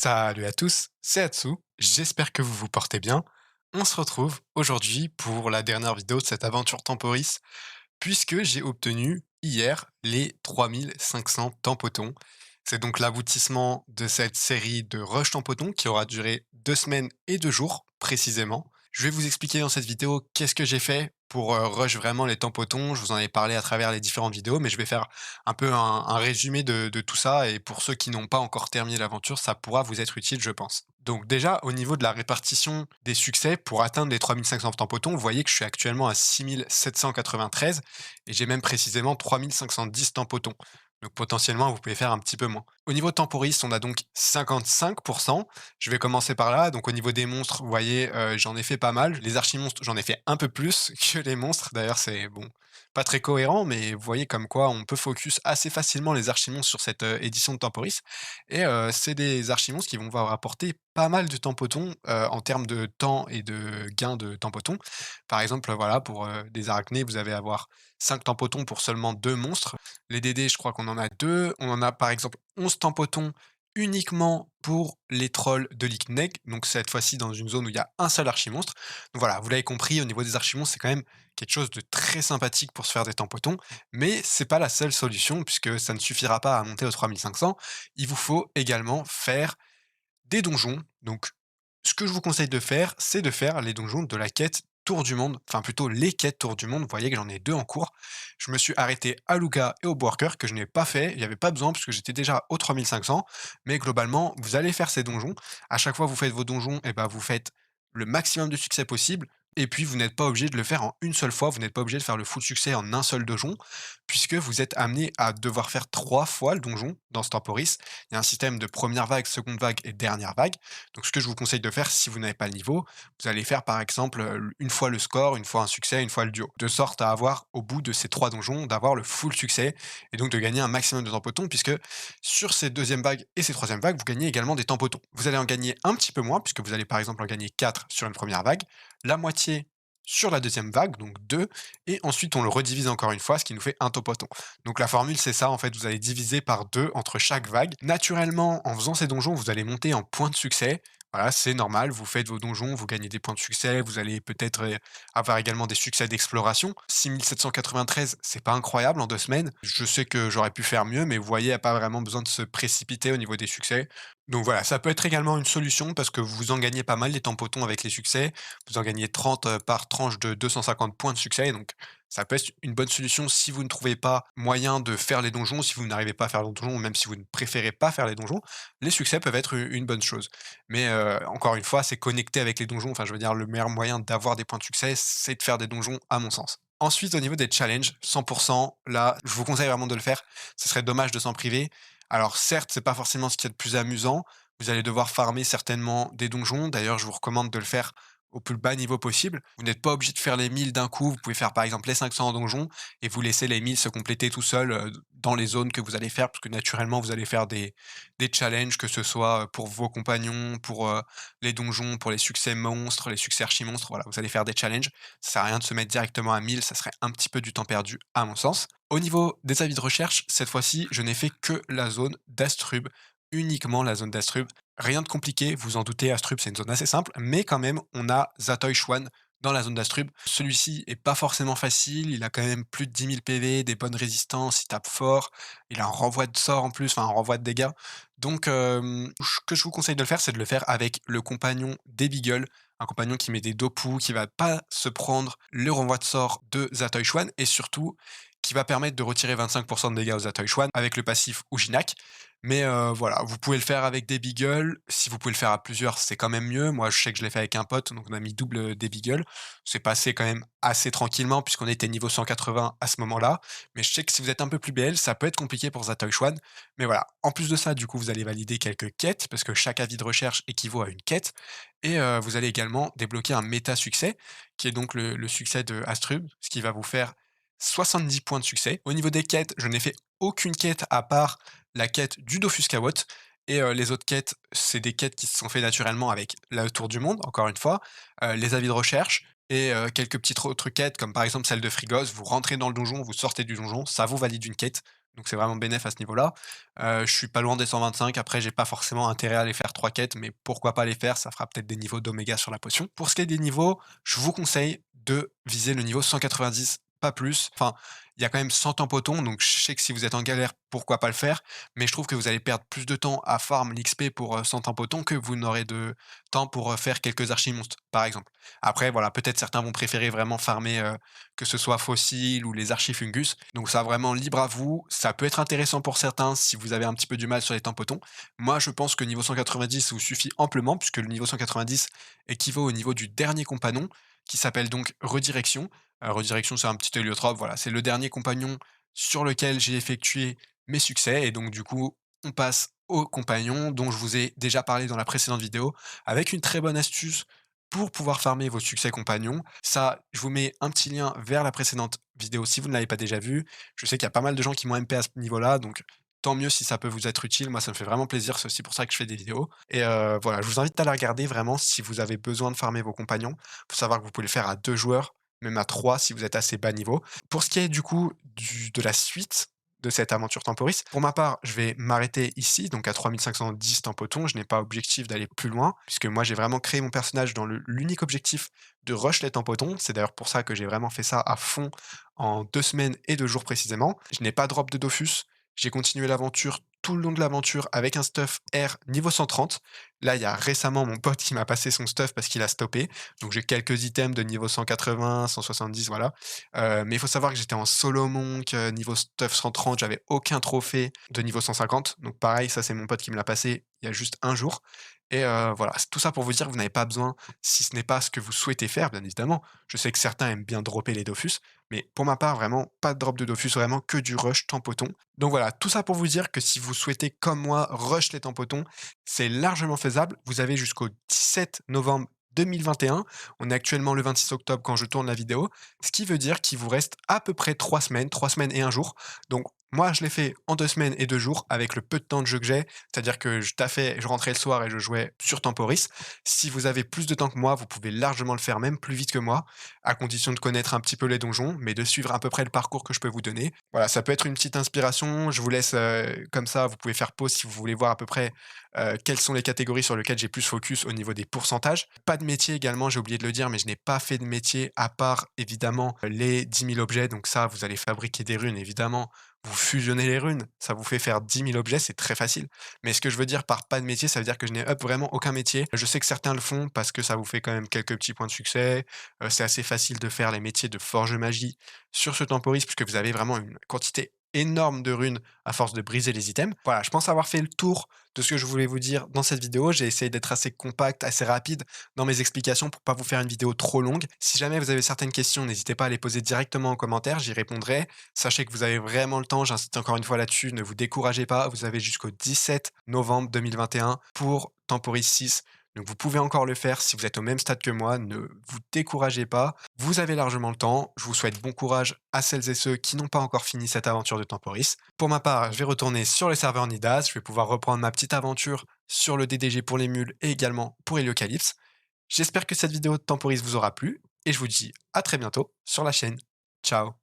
Salut à tous, c'est Atsu, j'espère que vous vous portez bien. On se retrouve aujourd'hui pour la dernière vidéo de cette aventure Temporis, puisque j'ai obtenu hier les 3500 Tempotons. C'est donc l'aboutissement de cette série de Rush Tempotons qui aura duré 2 semaines et 2 jours précisément. Je vais vous expliquer dans cette vidéo qu'est-ce que j'ai fait pour rush vraiment les Tempotons. Je vous en ai parlé à travers les différentes vidéos, mais je vais faire un peu un résumé de tout ça. Et pour ceux qui n'ont pas encore terminé l'aventure, ça pourra vous être utile, je pense. Donc déjà, au niveau de la répartition des succès, pour atteindre les 3500 Tempotons, vous voyez que je suis actuellement à 6793 et j'ai même précisément 3510 Tempotons. Donc potentiellement, vous pouvez faire un petit peu moins. Au niveau temporis, on a donc 55%. Je vais commencer par là. Donc au niveau des monstres, vous voyez, j'en ai fait pas mal. Les archimonstres, j'en ai fait un peu plus que les monstres. D'ailleurs, c'est bon, pas très cohérent, mais vous voyez comme quoi on peut focus assez facilement les archimonstres sur cette édition de temporis. Et c'est des archimonstres qui vont vous rapporter pas mal de tempotons en termes de temps et de gain de tempotons. Par exemple, voilà, pour des arachnés, vous allez avoir 5 tempotons pour seulement 2 monstres. Les DD, je crois qu'on en a 2. On en a par exemple 11 tempotons uniquement pour les trolls de Lickneg, donc cette fois-ci dans une zone où il y a un seul archimonstre. Donc voilà, vous l'avez compris, au niveau des archimonstres, c'est quand même quelque chose de très sympathique pour se faire des tempotons, mais c'est pas la seule solution puisque ça ne suffira pas à monter aux 3500. Il vous faut également faire des donjons. Donc, ce que je vous conseille de faire, c'est de faire les donjons de la quête Tour du Monde, enfin plutôt les quêtes Tour du Monde. Vous voyez que j'en ai 2 en cours. Je me suis arrêté à Luga et au Worker que je n'ai pas fait. Il n'y avait pas besoin parce que j'étais déjà aux 3500. Mais globalement, vous allez faire ces donjons. À chaque fois que vous faites vos donjons, et ben vous faites le maximum de succès possible. Et puis, vous n'êtes pas obligé de le faire en une seule fois. Vous n'êtes pas obligé de faire le full succès en un seul donjon, puisque vous êtes amené à devoir faire 3 fois le donjon dans ce temporis. Il y a un système de première vague, seconde vague et dernière vague. Donc ce que je vous conseille de faire si vous n'avez pas le niveau, vous allez faire par exemple une fois le score, une fois un succès, une fois le duo. De sorte à avoir au bout de ces 3 donjons, d'avoir le full succès et donc de gagner un maximum de tempotons puisque sur ces deuxième vagues et ces troisième vagues, vous gagnez également des tempotons. Vous allez en gagner un petit peu moins puisque vous allez par exemple en gagner 4 sur une première vague, la moitié sur la deuxième vague, donc 2, et ensuite on le redivise encore une fois, ce qui nous fait un tempoton. Donc la formule, c'est ça, en fait, vous allez diviser par 2 entre chaque vague. Naturellement, en faisant ces donjons, vous allez monter en points de succès. Voilà, c'est normal, vous faites vos donjons, vous gagnez des points de succès, vous allez peut-être avoir également des succès d'exploration. 6793, c'est pas incroyable en 2 semaines. Je sais que j'aurais pu faire mieux, mais vous voyez, il n'y a pas vraiment besoin de se précipiter au niveau des succès. Donc voilà, ça peut être également une solution parce que vous en gagnez pas mal les tampotons avec les succès. Vous en gagnez 30 par tranche de 250 points de succès. Donc ça peut être une bonne solution si vous ne trouvez pas moyen de faire les donjons, si vous n'arrivez pas à faire les donjons, ou même si vous ne préférez pas faire les donjons, les succès peuvent être une bonne chose. Mais encore une fois, c'est connecté avec les donjons. Enfin, je veux dire, le meilleur moyen d'avoir des points de succès, c'est de faire des donjons, à mon sens. Ensuite, au niveau des challenges, 100%, là, je vous conseille vraiment de le faire. Ce serait dommage de s'en priver. Alors, certes, c'est pas forcément ce qu'il y a de plus amusant. Vous allez devoir farmer certainement des donjons. D'ailleurs, je vous recommande de le faire au plus bas niveau possible. Vous n'êtes pas obligé de faire les 1000 d'un coup, vous pouvez faire par exemple les 500 en donjon et vous laissez les 1000 se compléter tout seul dans les zones que vous allez faire, parce que naturellement vous allez faire des challenges, que ce soit pour vos compagnons, pour les donjons, pour les succès monstres, les succès archi-monstres, voilà, vous allez faire des challenges. Ça sert à rien de se mettre directement à 1000, ça serait un petit peu du temps perdu à mon sens. Au niveau des avis de recherche, cette fois-ci, je n'ai fait que la zone d'Astrub, uniquement la zone d'Astrub. Rien de compliqué, vous en doutez, Astrub c'est une zone assez simple, mais quand même on a Zatoichwan dans la zone d'Astrub. Celui-ci est pas forcément facile, il a quand même plus de 10 000 PV, des bonnes résistances, il tape fort, il a un renvoi de sort en plus, enfin un renvoi de dégâts. Donc ce que je vous conseille de le faire, c'est de le faire avec le compagnon des Beagle, un compagnon qui met des dopous, qui va pas se prendre le renvoi de sort de Zatoichwan, et surtout qui va permettre de retirer 25% de dégâts aux Zatoichwan avec le passif Ujinak. Mais voilà, vous pouvez le faire avec des beagles. Si vous pouvez le faire à plusieurs, c'est quand même mieux. Moi, je sais que je l'ai fait avec un pote, donc on a mis double des beagles. C'est passé quand même assez tranquillement puisqu'on était niveau 180 à ce moment-là. Mais je sais que si vous êtes un peu plus BL, ça peut être compliqué pour Zatoichwan. Mais voilà, en plus de ça, du coup, vous allez valider quelques quêtes parce que chaque avis de recherche équivaut à une quête. Et vous allez également débloquer un méta-succès qui est donc le succès de Astrub, ce qui va vous faire 70 points de succès. Au niveau des quêtes, je n'ai fait aucune quête à part la quête du Dofus Kawot. Et les autres quêtes, c'est des quêtes qui se sont faites naturellement avec la Tour du Monde, encore une fois, les avis de recherche et quelques petites autres quêtes, comme par exemple celle de Frigos. Vous rentrez dans le donjon, vous sortez du donjon, ça vous valide une quête. Donc c'est vraiment bénef à ce niveau-là. Je suis pas loin des 125. Après, j'ai pas forcément intérêt à aller faire 3 quêtes, mais pourquoi pas les faire? Ça fera peut-être des niveaux d'oméga sur la potion. Pour ce qui est des niveaux, je vous conseille de viser le niveau 190, pas plus. Enfin, il y a quand même 100 tampotons, donc je sais que si vous êtes en galère, pourquoi pas le faire? Mais je trouve que vous allez perdre plus de temps à farm l'XP pour, 100 tampotons que vous n'aurez de temps pour, faire quelques archimonstres, par exemple. Après voilà, peut-être certains vont préférer vraiment farmer, que ce soit fossiles ou les archifungus. Donc ça vraiment libre à vous. Ça peut être intéressant pour certains si vous avez un petit peu du mal sur les tampotons. Moi, je pense que niveau 190 vous suffit amplement puisque le niveau 190 équivaut au niveau du dernier compagnon qui s'appelle donc Redirection. Redirection, c'est un petit héliotrope, voilà, c'est le dernier compagnon sur lequel j'ai effectué mes succès et donc du coup, on passe au compagnon dont je vous ai déjà parlé dans la précédente vidéo avec une très bonne astuce pour pouvoir farmer vos succès compagnons. Ça, je vous mets un petit lien vers la précédente vidéo si vous ne l'avez pas déjà vue. Je sais qu'il y a pas mal de gens qui m'ont MP à ce niveau-là, donc tant mieux si ça peut vous être utile. Moi, ça me fait vraiment plaisir, c'est aussi pour ça que je fais des vidéos. Et voilà, je vous invite à la regarder vraiment si vous avez besoin de farmer vos compagnons. Faut savoir que vous pouvez le faire à 2 joueurs, même à 3 si vous êtes assez bas niveau. Pour ce qui est du coup de la suite de cette aventure temporis, pour ma part, je vais m'arrêter ici, donc à 3510 tampotons. Je n'ai pas objectif d'aller plus loin, puisque moi j'ai vraiment créé mon personnage dans l'unique objectif de rush les tampotons. C'est d'ailleurs pour ça que j'ai vraiment fait ça à fond en 2 semaines et 2 jours précisément. Je n'ai pas drop de Dofus. J'ai continué l'aventure tout le long de l'aventure avec un stuff R niveau 130. Là, il y a récemment mon pote qui m'a passé son stuff parce qu'il a stoppé. Donc j'ai quelques items de niveau 180, 170, voilà. Mais il faut savoir que j'étais en solo monk, niveau stuff 130, j'avais aucun trophée de niveau 150. Donc pareil, ça c'est mon pote qui me l'a passé il y a juste un jour. Et voilà, c'est tout ça pour vous dire que vous n'avez pas besoin, si ce n'est pas ce que vous souhaitez faire, bien évidemment. Je sais que certains aiment bien dropper les Dofus, mais pour ma part, vraiment, pas de drop de Dofus, vraiment que du rush Tempoton. Donc voilà, tout ça pour vous dire que si vous souhaitez, comme moi, rush les Tempotons, c'est largement faisable. Vous avez jusqu'au 17 novembre 2021. On est actuellement le 26 octobre quand je tourne la vidéo, ce qui veut dire qu'il vous reste à peu près 3 semaines et un jour. Donc moi, je l'ai fait en 2 semaines et 2 jours avec le peu de temps de jeu que j'ai, c'est-à-dire que je taffais, je rentrais le soir et je jouais sur Temporis. Si vous avez plus de temps que moi, vous pouvez largement le faire, même plus vite que moi, à condition de connaître un petit peu les donjons, mais de suivre à peu près le parcours que je peux vous donner. Voilà, ça peut être une petite inspiration. Je vous laisse comme ça, vous pouvez faire pause si vous voulez voir à peu près quelles sont les catégories sur lesquelles j'ai plus focus au niveau des pourcentages. Pas de métier également, j'ai oublié de le dire, mais je n'ai pas fait de métier à part évidemment les 10 000 objets. Donc ça, vous allez fabriquer des runes évidemment. Vous fusionnez les runes, ça vous fait faire 10 000 objets, c'est très facile. Mais ce que je veux dire par pas de métier, ça veut dire que je n'ai up vraiment aucun métier. Je sais que certains le font parce que ça vous fait quand même quelques petits points de succès. C'est assez facile de faire les métiers de forge magie sur ce temporis puisque vous avez vraiment une quantité énorme de runes à force de briser les items. Voilà, je pense avoir fait le tour de ce que je voulais vous dire dans cette vidéo. J'ai essayé d'être assez compact, assez rapide dans mes explications pour pas vous faire une vidéo trop longue. Si jamais vous avez certaines questions, n'hésitez pas à les poser directement en commentaire, j'y répondrai. Sachez que vous avez vraiment le temps, j'insiste encore une fois là-dessus, ne vous découragez pas, vous avez jusqu'au 17 novembre 2021 pour Temporis 6. Donc vous pouvez encore le faire si vous êtes au même stade que moi, ne vous découragez pas, vous avez largement le temps. Je vous souhaite bon courage à celles et ceux qui n'ont pas encore fini cette aventure de Temporis. Pour ma part, je vais retourner sur le serveur Nidas, je vais pouvoir reprendre ma petite aventure sur le DDG pour les mules et également pour Heliocalypse. J'espère que cette vidéo de Temporis vous aura plu et je vous dis à très bientôt sur la chaîne. Ciao.